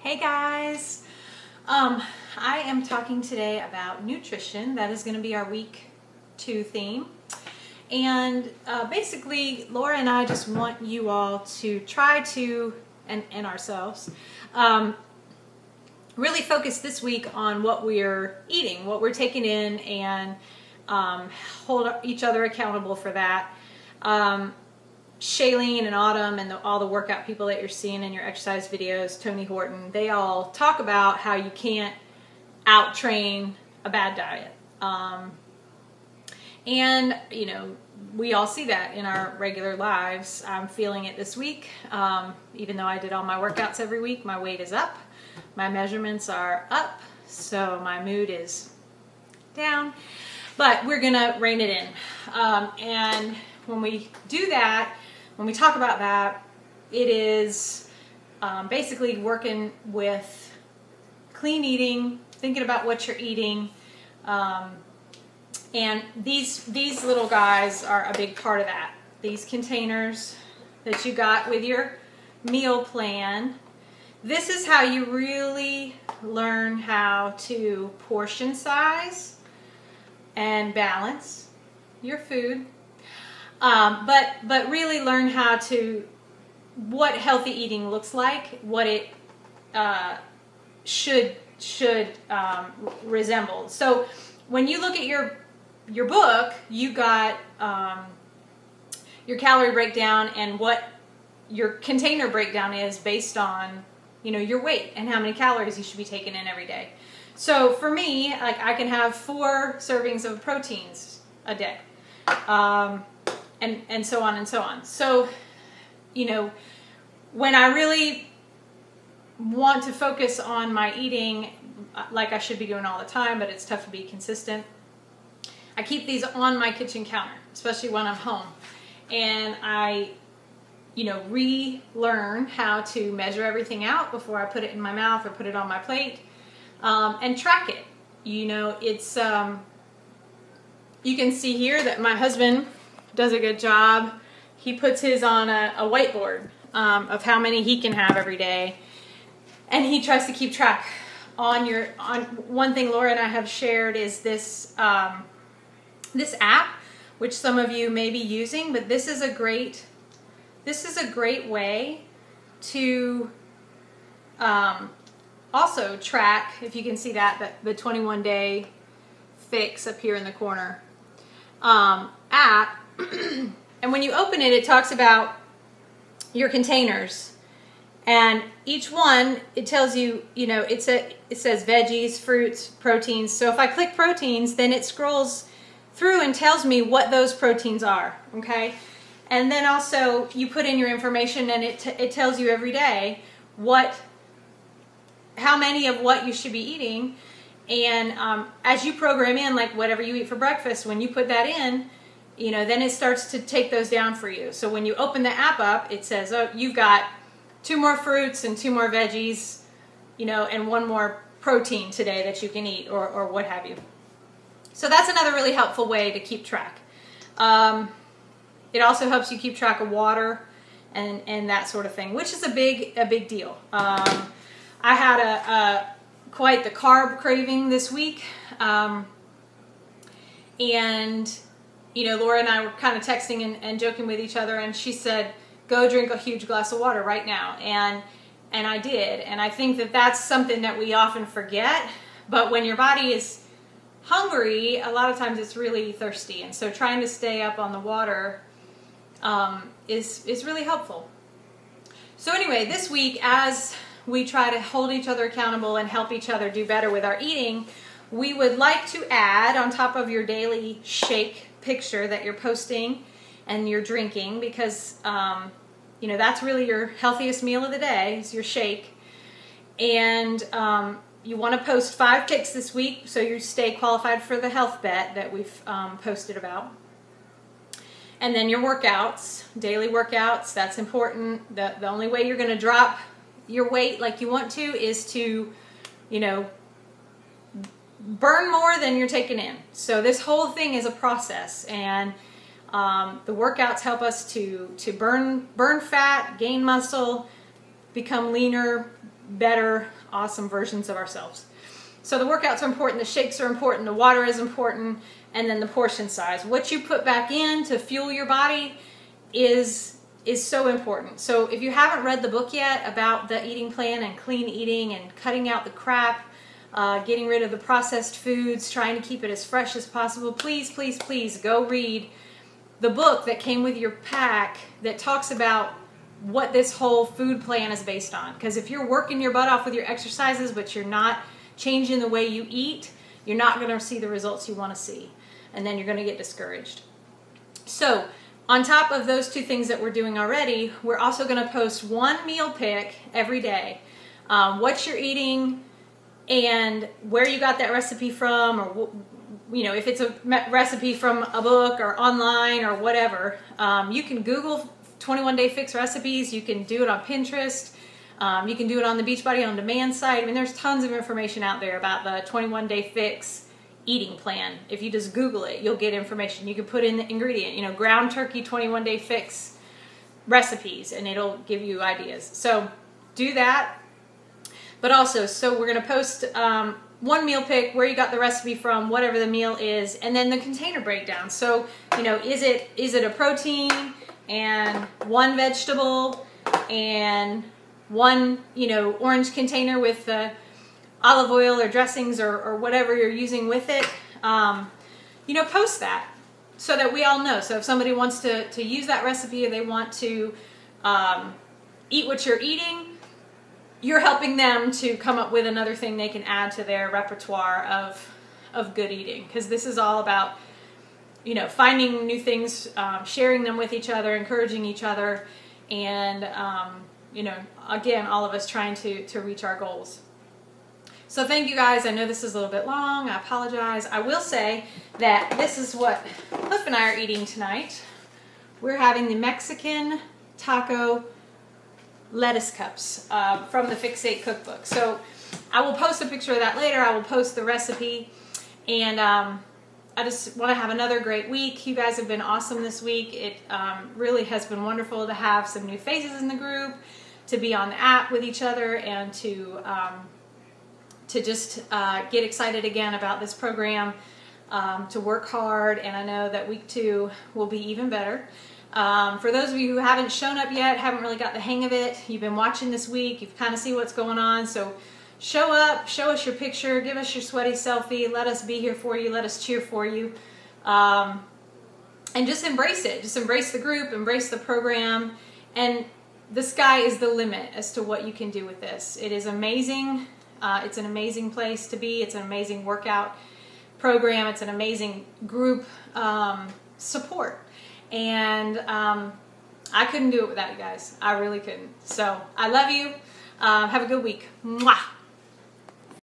Hey guys, I am talking today about nutrition. That is going to be our week 2 theme. And basically, Laura and I just want you all to try to, and ourselves, really focus this week on what we're eating, what we're taking in, and hold each other accountable for that. Shailene and Autumn and all the workout people that you're seeing in your exercise videos, Tony Horton, they all talk about how you can't out-train a bad diet. And, you know, we all see that in our regular lives. I'm feeling it this week. Even though I did all my workouts every week, my weight is up. My measurements are up, so my mood is down. But we're going to rein it in. And when we do that, when we talk about that, it is basically working with clean eating, thinking about what you're eating, and these little guys are a big part of that. These containers that you got with your meal plan, this is how you really learn how to portion size and balance your food. But really learn how to, what healthy eating looks like, what it should resemble. So when you look at your book, you got your calorie breakdown and what your container breakdown is based on, you know, your weight and how many calories you should be taking in every day. So for me, like, I can have 4 servings of proteins a day. And so on and so on. So, you know, when I really want to focus on my eating, like I should be doing all the time, but it's tough to be consistent, I keep these on my kitchen counter, especially when I'm home. And I, you know, relearn how to measure everything out before I put it in my mouth or put it on my plate, and track it. You know, it's, you can see here that my husband does a good job. He puts his on a whiteboard of how many he can have every day, and he tries to keep track. On one thing Laura and I have shared is this this app, which some of you may be using, but this is a great way to also track, if you can see that the 21-day fix up here in the corner app. And when you open it, it talks about your containers, and each one, it tells you, you know, it says veggies, fruits, proteins. So if I click proteins, then it scrolls through and tells me what those proteins are, okay? And then also you put in your information, and it tells you every day how many of what you should be eating. And as you program in, like whatever you eat for breakfast, when you put that in, you know, then it starts to take those down for you. So when you open the app up, it says, oh, you've got 2 more fruits and 2 more veggies, you know, and 1 more protein today that you can eat, or what have you. So that's another really helpful way to keep track. It also helps you keep track of water and that sort of thing, which is a big deal. I had quite the carb craving this week, and you know, Laura and I were kind of texting and joking with each other, and she said, go drink a huge glass of water right now. And I did. And I think that that's something that we often forget. But when your body is hungry, a lot of times it's really thirsty. And so trying to stay up on the water is really helpful. So anyway, this week, as we try to hold each other accountable and help each other do better with our eating, we would like to add on top of your daily shake picture that you're posting and you're drinking, because you know, that's really your healthiest meal of the day is your shake. And you want to post 5 pics this week so you stay qualified for the health bet that we've posted about. And then your workouts, daily workouts, that's important. The only way you're going to drop your weight like you want to is to, you know, burn more than you're taking in. So this whole thing is a process, and the workouts help us to burn fat, gain muscle, become leaner, better, awesome versions of ourselves. So the workouts are important, the shakes are important, the water is important, and then the portion size. What you put back in to fuel your body is so important. So if you haven't read the book yet about the eating plan and clean eating and cutting out the crap, getting rid of the processed foods, trying to keep it as fresh as possible, please, please, please go read the book that came with your pack that talks about what this whole food plan is based on. Because if you're working your butt off with your exercises but you're not changing the way you eat, you're not going to see the results you want to see, and then you're going to get discouraged. So on top of those two things that we're doing already, we're also going to post one meal pic every day. What you're eating and where you got that recipe from, or you know, if it's a recipe from a book or online or whatever. You can Google 21 Day Fix recipes. You can do it on Pinterest. You can do it on the Beachbody On Demand site. I mean, there's tons of information out there about the 21 Day Fix eating plan. If you just Google it, you'll get information. You can put in the ingredient, you know, ground turkey 21 Day Fix recipes, and it'll give you ideas. So do that. But also, so we're going to post one meal pic, where you got the recipe from, whatever the meal is, and then the container breakdown. So, you know, is it a protein and one vegetable and one, you know, orange container with the olive oil or dressings or whatever you're using with it? You know, post that so that we all know. So if somebody wants to use that recipe, or they want to eat what you're eating, you're helping them to come up with another thing they can add to their repertoire of good eating. Because this is all about, you know, finding new things, sharing them with each other, encouraging each other, and you know, again, all of us trying to reach our goals. So thank you guys. I know this is a little bit long. I apologize. I will say that this is what Cliff and I are eating tonight. We're having the Mexican taco lettuce cups from the Fixate cookbook. So I will post a picture of that later. I will post the recipe, and I just want to have another great week. You guys have been awesome this week. It really has been wonderful to have some new faces in the group, to be on the app with each other, and to just get excited again about this program, to work hard, and I know that week 2 will be even better. For those of you who haven't shown up yet, haven't really got the hang of it, you've been watching this week, you've kind of see what's going on, so show up, show us your picture, give us your sweaty selfie, let us be here for you, let us cheer for you, and just embrace it. Just embrace the group, embrace the program, and the sky is the limit as to what you can do with this. It is amazing. It's an amazing place to be. It's an amazing workout program. It's an amazing group support. And I couldn't do it without you guys. I really couldn't. So I love you. Have a good week. Mwah!